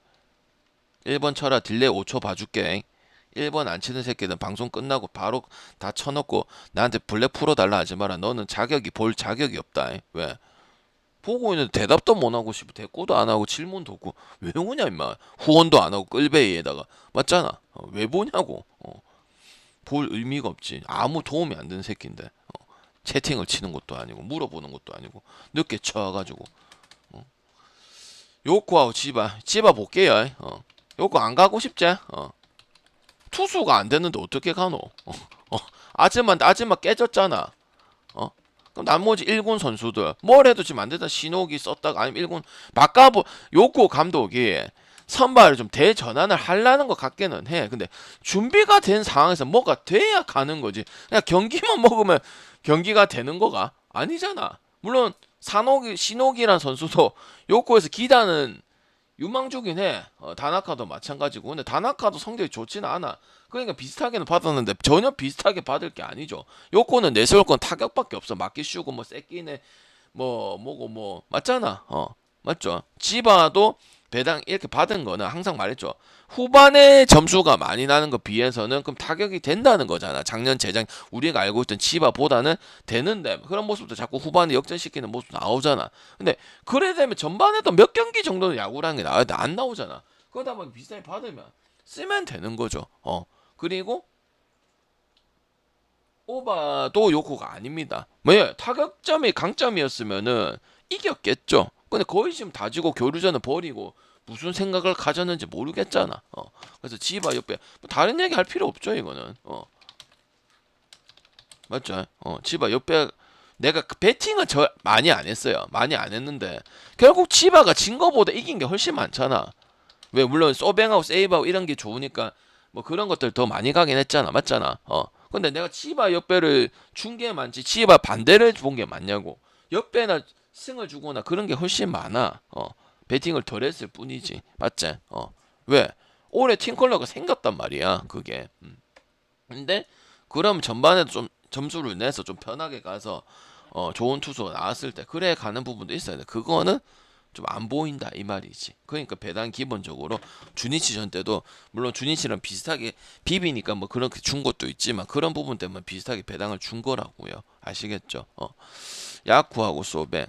S1: 1번 쳐라 딜레이 5초 봐줄게. 1번 안 치는 새끼들 방송 끝나고 바로 다 쳐놓고 나한테 블랙 풀어달라 하지 마라. 너는 볼 자격이 없다. 왜? 보고 있는데 대답도 못하고 싶어. 대꾸도 안하고 질문도 없고 왜 오냐 임마. 후원도 안하고 끌베이에다가 맞잖아. 왜 보냐고. 볼 의미가 없지. 아무 도움이 안 되는 새끼인데 채팅을 치는 것도 아니고 물어보는 것도 아니고 늦게 쳐가지고 요코하고 지바 볼게요. 요코 안 가고 싶지? 투수가 안 되는데 어떻게 가노? 아줌마 깨졌잖아. 그럼 나머지 1군 선수들 뭘 해도 지금 안 된다. 신호기 썼다가 아니면 1군 요코 감독이 선발을 좀 대전환을 하려는 것 같기는 해. 근데 준비가 된 상황에서 뭐가 돼야 가는 거지. 그냥 경기만 먹으면 경기가 되는 거가 아니잖아. 물론 신호기란 선수도 요코에서 기다는 유망주긴 해. 다나카도 마찬가지고. 근데 다나카도 성적이 좋지는 않아. 그러니까 비슷하게는 받았는데 전혀 비슷하게 받을 게 아니죠. 요코는 내세울 건 타격밖에 없어. 맞기 쉬우고 뭐 새끼네 뭐고 맞잖아. 맞죠. 지바도 배당 이렇게 받은 거는 항상 말했죠. 후반에 점수가 많이 나는 거 비해서는 그럼 타격이 된다는 거잖아. 작년 재작 우리가 알고 있던 치바보다는 되는데 그런 모습도 자꾸 후반에 역전시키는 모습 나오잖아. 근데 그래 되면 전반에도 몇 경기 정도는 야구라는 게 나와야 돼. 안 나오잖아. 그러다 보니 비슷하게 받으면 쓰면 되는 거죠. 그리고 오바도 요코가 아닙니다. 왜? 타격점이 강점이었으면은 이겼겠죠. 근데 거의 지금 다지고 교류전을 버리고 무슨 생각을 가졌는지 모르겠잖아. 그래서 지바 옆에 뭐 다른 얘기 할 필요 없죠, 이거는. 맞죠? 지바 옆에 내가 그 배팅은 저 많이 안 했어요. 많이 안 했는데 결국 지바가 진 거보다 이긴 게 훨씬 많잖아. 왜 물론 소뱅하고 세이브하고 이런 게 좋으니까 뭐 그런 것들 더 많이 가긴 했잖아. 맞잖아. 근데 내가 치바 역배를 준 게 많지 치바 반대를 본 게 많냐고. 역배나 승을 주거나 그런 게 훨씬 많아. 배팅을 덜 했을 뿐이지. 맞지? 왜? 올해 팀 컬러가 생겼단 말이야. 그게. 근데 그럼 전반에도 좀 점수를 내서 좀 편하게 가서 좋은 투수가 나왔을 때 그래 가는 부분도 있어야 돼. 그거는 좀 안 보인다 이 말이지. 그러니까 배당 기본적으로 주니치전 때도 물론 주니치랑 비슷하게 비비니까 뭐 그렇게 준 것도 있지만 그런 부분 때문에 비슷하게 배당을 준 거라고요. 아시겠죠? 야쿠하고 소뱅.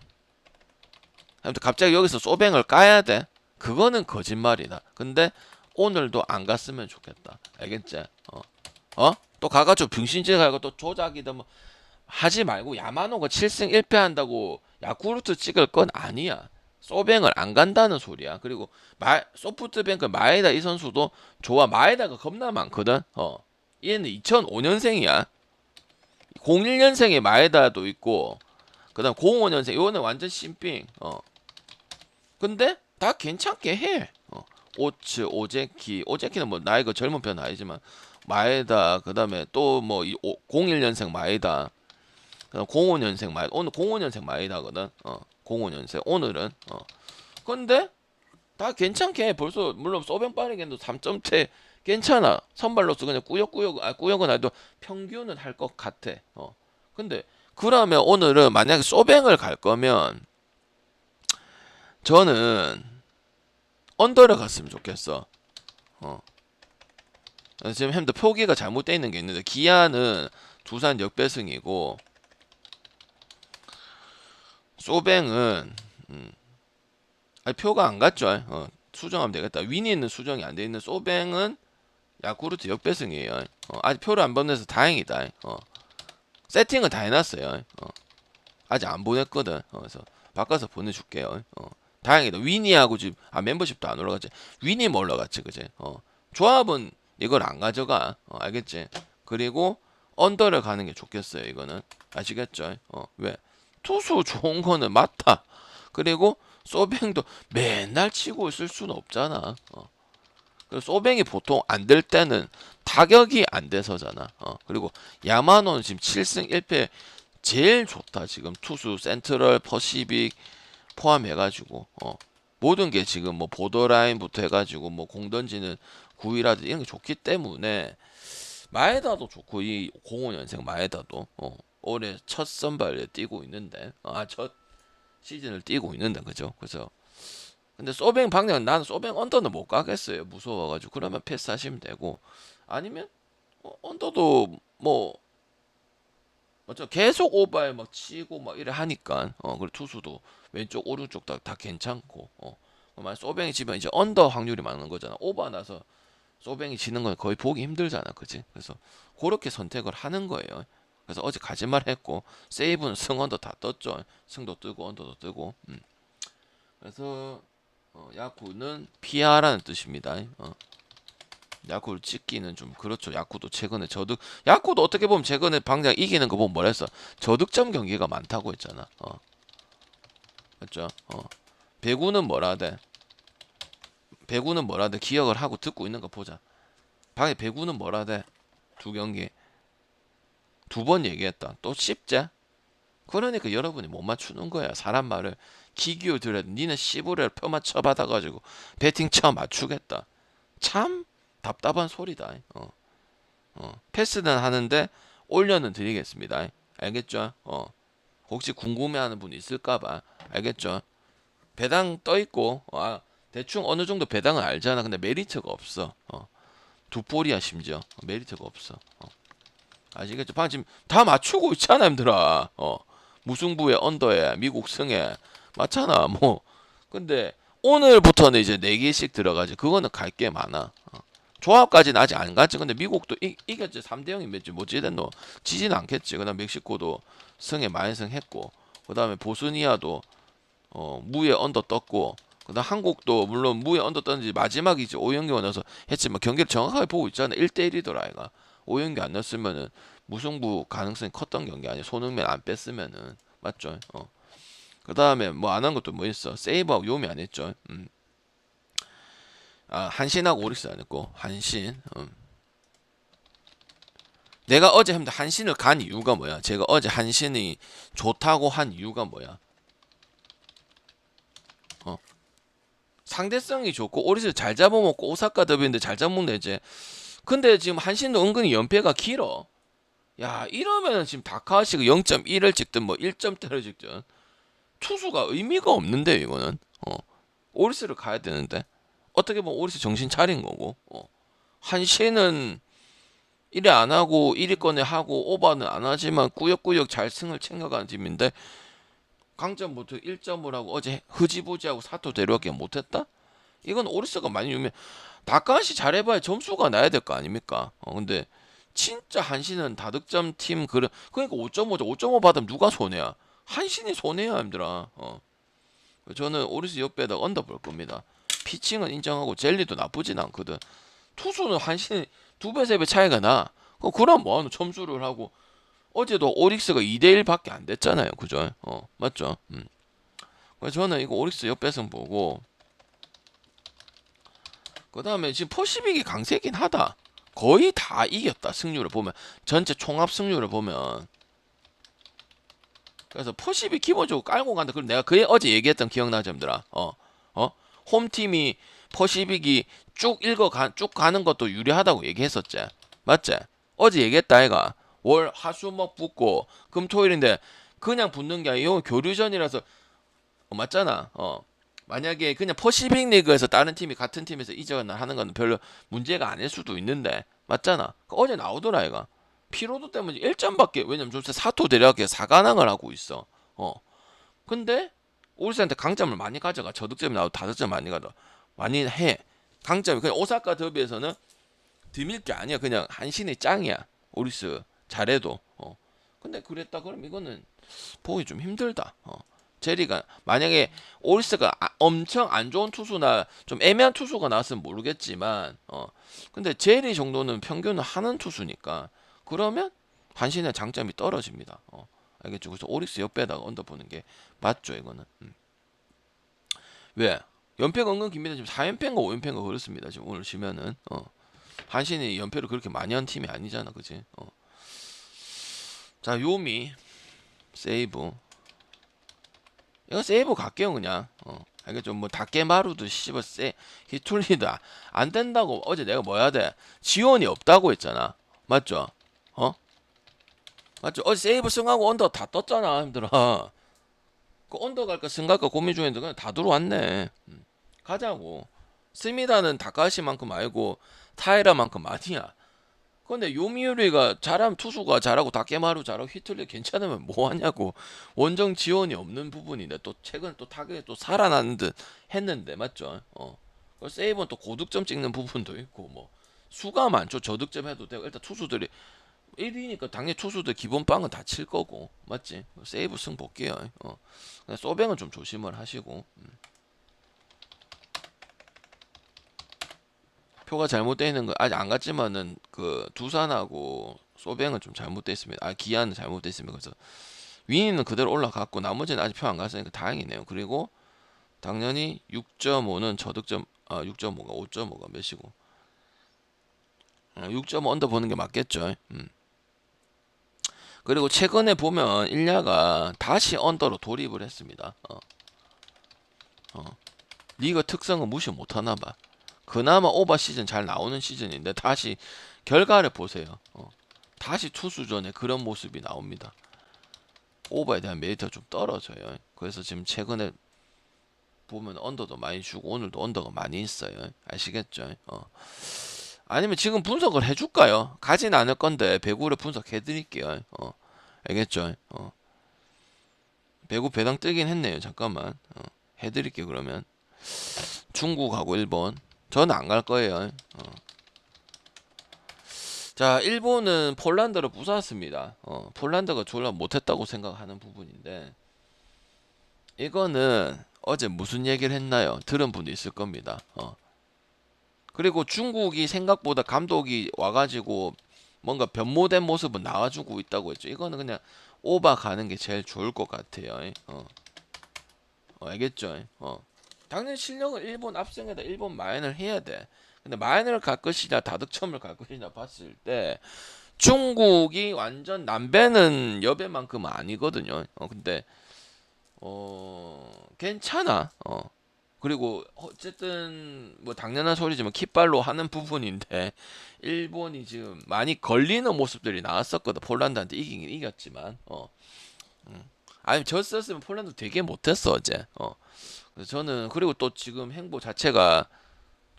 S1: 아무튼 갑자기 여기서 소뱅을 까야 돼? 그거는 거짓말이다. 근데 오늘도 안 갔으면 좋겠다. 알겠지? 또 가가지고 병신짓 가고 또 조작이든 뭐 하지 말고 야마노가 7승 1패 한다고 야쿠르트 찍을 건 아니야. 소뱅을 안 간다는 소리야. 그리고 소프트뱅크 마에다 이 선수도 좋아. 마에다가 겁나 많거든. 얘는 2005년생이야. 01년생에 마에다도 있고 그다음 05년생 이거는 완전 신빙. 근데 다 괜찮게 해. 오츠, 오제키는 뭐 나이가 젊은 편은 아니지만 마에다 그다음에 또 뭐 01년생 마에다 05년생 마에다 오늘 05년생 마에다거든. 05년생 오늘은 근데 다 괜찮게 해. 벌써 물론 소변 빠르게도 3점대 괜찮아. 선발로서 그냥 꾸역은 해도 평균은 할 것 같아. 근데 그러면 오늘은 만약에 소뱅을 갈 거면 저는 언더를 갔으면 좋겠어. 지금 핸드 표기가 잘못되어 있는 게 있는데 기아는 두산 역배승이고 소뱅은 아니 표가 안 갔죠. 수정하면 되겠다. 위니는 수정이 안 돼 있는 소뱅은 야쿠르트 역배승이에요. 아직 표를 안 보내서 다행이다. 세팅은 다 해놨어요. 아직 안 보냈거든. 그래서 바꿔서 보내줄게요. 다행이다. 위니하고 지금 멤버십도 안 올라갔지. 위니만 올라갔지, 그제? 조합은 이걸 안 가져가. 알겠지? 그리고 언더를 가는 게 좋겠어요. 이거는 아시겠죠? 왜? 투수 좋은 거는 맞다. 그리고 소뱅도 맨날 치고 있을 수는 없잖아. 소뱅이 보통 안 될 때는 타격이 안 돼서잖아. 그리고 야마노는 지금 7승 1패 제일 좋다. 지금 투수 센트럴 퍼시빅 포함해가지고 모든 게 지금 뭐 보더라인부터 해가지고 뭐 공 던지는 구위라든지 이런 게 좋기 때문에 마에다도 좋고 이 05년생 마에다도 올해 첫 선발에 뛰고 있는데 첫 시즌을 뛰고 있는데 그죠? 그래서 근데 소뱅 방향 나는 소뱅 언더는 못 가겠어요. 무서워가지고 그러면 패스하시면 되고 아니면 언더도 뭐 맞죠? 계속 오바에 막 치고 막 이래 하니까 그리고 투수도 왼쪽 오른쪽 다 괜찮고 만약 소뱅이 지면 이제 언더 확률이 많은 거잖아. 오바 나서 소뱅이 지는 건 거의 보기 힘들잖아, 그지? 그래서 그렇게 선택을 하는 거예요. 그래서 어제 가지말 했고 세이브는 승 언더 다 떴죠. 승도 뜨고 언더도 뜨고. 그래서 야구는 피하라는 뜻입니다. 야구를 찍기는 좀 그렇죠. 야구도 최근에 야구도 어떻게 보면 최근에 방장 이기는 거 보면 뭐라 했어? 저득점 경기가 많다고 했잖아. 맞죠? 배구는 뭐라 돼? 배구는 뭐라 돼? 기억을 하고 듣고 있는 거 보자. 방에 배구는 뭐라 돼? 두 경기. 2번 얘기했다. 또 씹자? 그러니까 여러분이 못 맞추는 거야. 사람 말을 기기어 들여야 돼. 니는 씨부레를 표 맞춰 받아가지고 배팅 쳐 맞추겠다. 참 답답한 소리다. 패스는 하는데 올려는 드리겠습니다. 알겠죠? 혹시 궁금해하는 분 있을까봐. 알겠죠? 배당 떠 있고 대충 어느 정도 배당은 알잖아. 근데 메리트가 없어. 두 볼이야 심지어 메리트가 없어. 아시겠죠? 방금 지금 다 맞추고 있잖아, 힘들아. 무승부에 언더에 미국 승에 맞잖아. 뭐 근데 오늘부터는 이제 4개씩 들어가지. 그거는 갈 게 많아. 조합까지는 아직 안 갔지. 근데 미국도 이겼지. 3대0이 맺지. 뭐 지됐노? 지지는 않겠지. 그 다음 멕시코도 승에 만승했고, 그 다음에 보스니아도 무에 언더 떴고, 그 다음 한국도 물론 무에 언더 떴는지 마지막에 이제 오연규가 넣어서 했지만 경기를 정확하게 보고 있잖아. 1대1이더라 아이가. 오연규 안 넣었으면은 무승부 가능성이 컸던 경기 아니야. 손흥민 안 뺐으면은. 맞죠? 그 다음에 뭐 안 한 것도 뭐 있어. 세이브하고 요미 안 했죠. 한신하고 오릭스 안 했고, 한신. 내가 어제 했는데 한신을 간 이유가 뭐야? 제가 어제 한신이 좋다고 한 이유가 뭐야? 어. 상대성이 좋고 오리스 잘 잡아먹고 오사카 더비인데 잘 잡먹네. 근데 지금 한신도 은근히 연패가 길어. 야, 이러면 지금 다카시가 0.1을 찍든 뭐 1점대를 찍든 투수가 의미가 없는데 이거는. 오리스를 가야 되는데 어떻게 보면 오리스 정신 차린 거고. 한신은 1위 안 하고 1위권에 하고 오버는 안 하지만 꾸역꾸역 잘 승을 챙겨가는 팀인데 강점부터 1점을 하고 어제 흐지부지하고 사토 데려가기 못했다? 이건 오리스가 많이 유명. 다카시 잘해봐야 점수가 나야 될 거 아닙니까? 근데 진짜 한신은 다득점 팀 그러니까 5.5 받으면 누가 손해야? 한신이 손해야 힘들어. 저는 오리스 옆에다 언더 볼 겁니다. 피칭은 인정하고 젤리도 나쁘진 않거든. 투수는 한신이 2배 3배 차이가 나. 그럼 뭐하노? 점수를 하고 어제도 오릭스가 2대1 밖에 안 됐잖아요. 그죠? 맞죠? 그래서 저는 이거 오릭스 옆배승 보고, 그 다음에 지금 퍼시픽이 강세긴 하다. 거의 다 이겼다. 승률을 보면. 전체 총합 승률을 보면. 그래서 퍼시픽 기본적으로 깔고 간다. 그럼 내가 그에 어제 얘기했던 기억나지, 얘들아? 홈팀이 퍼시픽이 쭉 가는 것도 유리하다고 얘기했었지. 맞지? 어제 얘기했다, 아이가. 월, 화, 수, 목 붙고, 금, 토일인데, 그냥 붙는 게 아니고, 교류전이라서, 맞잖아. 만약에 그냥 퍼시픽 리그에서 다른 팀이 같은 팀에서 이적을 하는 건 별로 문제가 아닐 수도 있는데, 맞잖아. 어제 나오더라, 아이가. 피로도 때문에 1점밖에, 왜냐면 요새 사토 데려가기에 4관왕을 하고 있어. 근데, 울산한테 강점을 많이 가져가. 저득점이 나오고 다득점 많이 가져. 많이 해. 강점이, 그냥 오사카 더비에서는 드밀 게 아니야. 그냥 한신의 짱이야. 오리스. 잘해도. 근데 그랬다 그럼 이거는 보기 좀 힘들다. 제리가 만약에 오리스가 엄청 안 좋은 투수나 좀 애매한 투수가 나왔으면 모르겠지만 근데 제리 정도는 평균을 하는 투수니까 그러면 한신의 장점이 떨어집니다. 알겠죠? 그래서 오리스 옆에다가 언더 보는 게 맞죠, 이거는. 왜? 연패가 은근 깁니다. 지금 4연패인가 5연패인가 그렇습니다. 지금 오늘 지면은 한신이 연패를 그렇게 많이 한 팀이 아니잖아, 그지? 자, 요미 세이브. 이거 세이브 갈게요 그냥. 알겠죠? 뭐 다케마루도 씨발 히툴리다 안 된다고 어제 내가 뭐 해야 돼? 지원이 없다고 했잖아. 맞죠? 맞죠? 어제 세이브 승하고 언더 다 떴잖아, 힘들어. 그 언더 갈까 승 갈까 고민 중인데 그냥 다 들어왔네. 가자고. 스미다는 다카시만큼 알고 타이라만큼 아니야. 근데 요미우리가 잘하면 투수가 잘하고 다케마루 잘하고 히틀리 괜찮으면 뭐 하냐고. 원정 지원이 없는 부분인데 또 최근 또 타격이 또 살아나는 듯 했는데 맞죠? 세이브는 또 고득점 찍는 부분도 있고 뭐 수가 많죠. 저득점 해도 되고 일단 투수들이 1위니까 당연히 투수들 기본 빵은 다 칠 거고 맞지? 세이브 승 볼게요. 소뱅은 좀 조심을 하시고. 표가 잘못되어 있는 거 아직 안 갔지만은 그 두산하고 소뱅은 좀 잘못되어 있습니다. 기아는 잘못되어 있습니다. 그래서 윈이는 그대로 올라갔고 나머지는 아직 표 안 갔으니까 다행이네요. 그리고 당연히 6.5는 저득점 6.5가 5.5가 몇이고 6.5 언더 보는 게 맞겠죠. 그리고 최근에 보면 일야가 다시 언더로 돌입을 했습니다. 리그 특성은 무시 못하나 봐. 그나마 오버 시즌 잘 나오는 시즌인데 다시 결과를 보세요. 다시 투수전에 그런 모습이 나옵니다. 오버에 대한 메리트가 좀 떨어져요. 그래서 지금 최근에 보면 언더도 많이 주고 오늘도 언더가 많이 있어요. 아시겠죠? 아니면 지금 분석을 해줄까요? 가진 않을 건데 배구를 분석해드릴게요. 알겠죠? 배구 배당 뜨긴 했네요. 잠깐만 해드릴게요 그러면. 중국하고 일본. 저는 안 갈 거예요. 자, 일본은 폴란드를 부쉈습니다. 폴란드가 졸라 못했다고 생각하는 부분인데, 이거는 어제 무슨 얘기를 했나요? 들은 분도 있을 겁니다. 그리고 중국이 생각보다 감독이 와가지고 뭔가 변모된 모습은 나와주고 있다고 했죠. 이거는 그냥 오바 가는 게 제일 좋을 것 같아요. 알겠죠? 당연히 실력은 일본 앞승에다 일본 마인을 해야 돼. 근데 마인을 갈 것이냐 다득점을 갈 것이냐 봤을 때 중국이 완전 남배는 여배만큼은 아니거든요. 근데 괜찮아. 그리고 어쨌든 뭐 당연한 소리지만 킥발로 하는 부분인데 일본이 지금 많이 걸리는 모습들이 나왔었거든. 폴란드한테 이기긴 이겼지만 아니 졌었으면 폴란드 되게 못했어 어제. 그래서 저는 그리고 또 지금 행보 자체가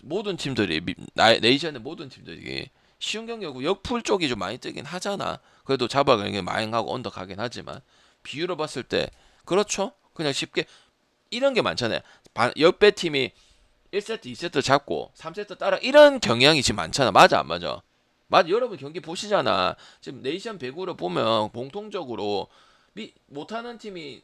S1: 모든 팀들이 네이션의 모든 팀들이 쉬운 경기하고 역풀 쪽이 좀 많이 뜨긴 하잖아. 그래도 잡아가는 게 많이 하고 언더 가긴 하지만 비율로 봤을 때 그렇죠. 그냥 쉽게 이런 게 많잖아요. 옆배 팀이 1세트, 2세트 잡고 3세트 따라 이런 경향이 지금 많잖아. 맞아 안 맞아? 맞아. 여러분 경기 보시잖아. 지금 네이션 배구를 보면 공통적으로 못하는 팀이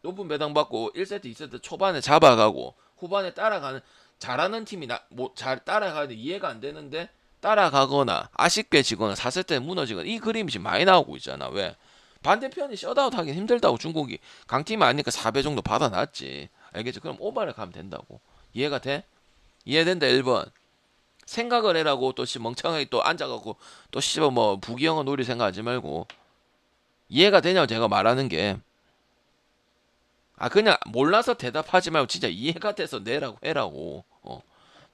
S1: 높은 배당 받고 1세트, 2세트 초반에 잡아가고 후반에 따라가는 잘하는 팀이 잘 따라가는데 이해가 안 되는데 따라가거나 아쉽게 지거나 4세트에 무너지거나 이 그림이 지금 많이 나오고 있잖아. 왜? 반대편이 셧아웃 하기 힘들다고 중국이 강팀이 아니니까 4배 정도 받아놨지. 알겠지? 그럼 오버를 가면 된다고. 이해가 돼? 이해된다 1번. 생각을 해라고 또 멍청하게 또 앉아갖고 또 씨발 뭐 부기영어 놀이 생각하지 말고 이해가 되냐고 제가 말하는 게. 그냥 몰라서 대답하지 말고 진짜 이해가 돼서 내라고 해라고.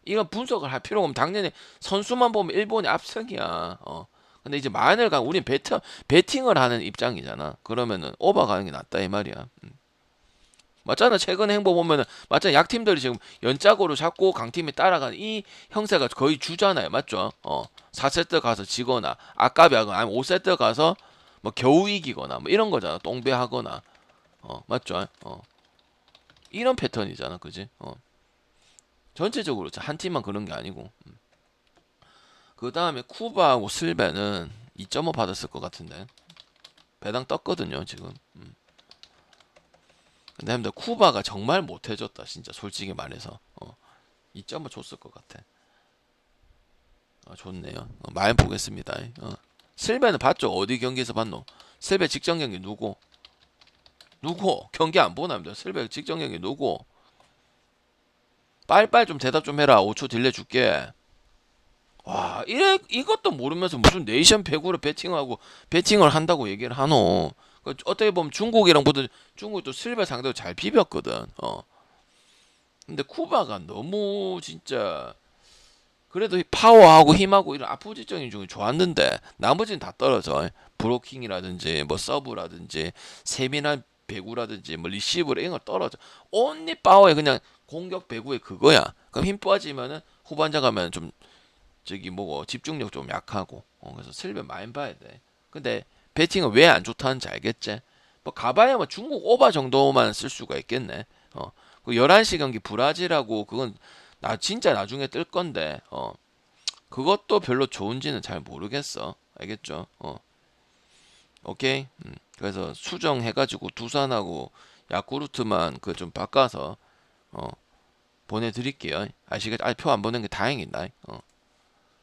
S1: 이건 분석을 할 필요가 없면 당연히 선수만 보면 일본이 압승이야. 근데 이제 만을 가 우린 배팅을 하는 입장이잖아. 그러면은 오버 가는 게 낫다 이 말이야. 맞잖아. 최근 행보 보면은 맞잖아. 약팀들이 지금 연짝으로 잡고 강팀이 따라가는 이 형세가 거의 주잖아요. 맞죠? 4세트 가서 지거나 아까비하거나 아니면 5세트 가서 뭐 겨우 이기거나 뭐 이런 거잖아. 똥배하거나. 맞죠? 이런 패턴이잖아. 그지? 전체적으로 한 팀만 그런 게 아니고. 그 다음에 쿠바하고 슬베는 2.5 받았을 것 같은데 배당 떴거든요 지금. 근데 근데 쿠바가 정말 못해줬다 진짜 솔직히 말해서 2.5 줬을 것 같아. 좋네요. 많이 보겠습니다. 슬베는 봤죠? 어디 경기에서 봤노? 슬베 직전 경기 누구 경기 안 보나입니다. 슬베 직전 경기 누구? 빨빨 좀 대답 좀 해라. 5초 딜레 줄게. 와, 이것도 모르면서 무슨 네이션 배구를 배팅을 한다고 얘기를 하노. 어떻게 보면 중국이랑 보던 중국도 슬베 상대로 잘 비볐거든. 근데 쿠바가 너무 진짜 그래도 파워하고 힘하고 이런 아포지적인 중에 좋았는데 나머지는 다 떨어져. 브로킹이라든지 뭐 서브라든지 세미난 배구라든지 뭐 리시브를 이런 거 떨어져. 온리 파워에 그냥 공격 배구에 그거야. 그럼 힘 빠지면은 후반전 가면 좀 저기 뭐고 집중력 좀 약하고 그래서 슬립 많이 봐야 돼. 근데 배팅은 왜 안 좋다는지 알겠지? 뭐 가봐야 뭐 중국 오바 정도만 쓸 수가 있겠네. 그 11시 경기 브라질하고 그건 나 진짜 나중에 뜰 건데 그것도 별로 좋은지는 잘 모르겠어. 알겠죠? 오케이. 그래서 수정해가지고 두산하고 야쿠르트만 그 좀 바꿔서 보내드릴게요. 아시겠? 표 안 보낸 게 다행이다.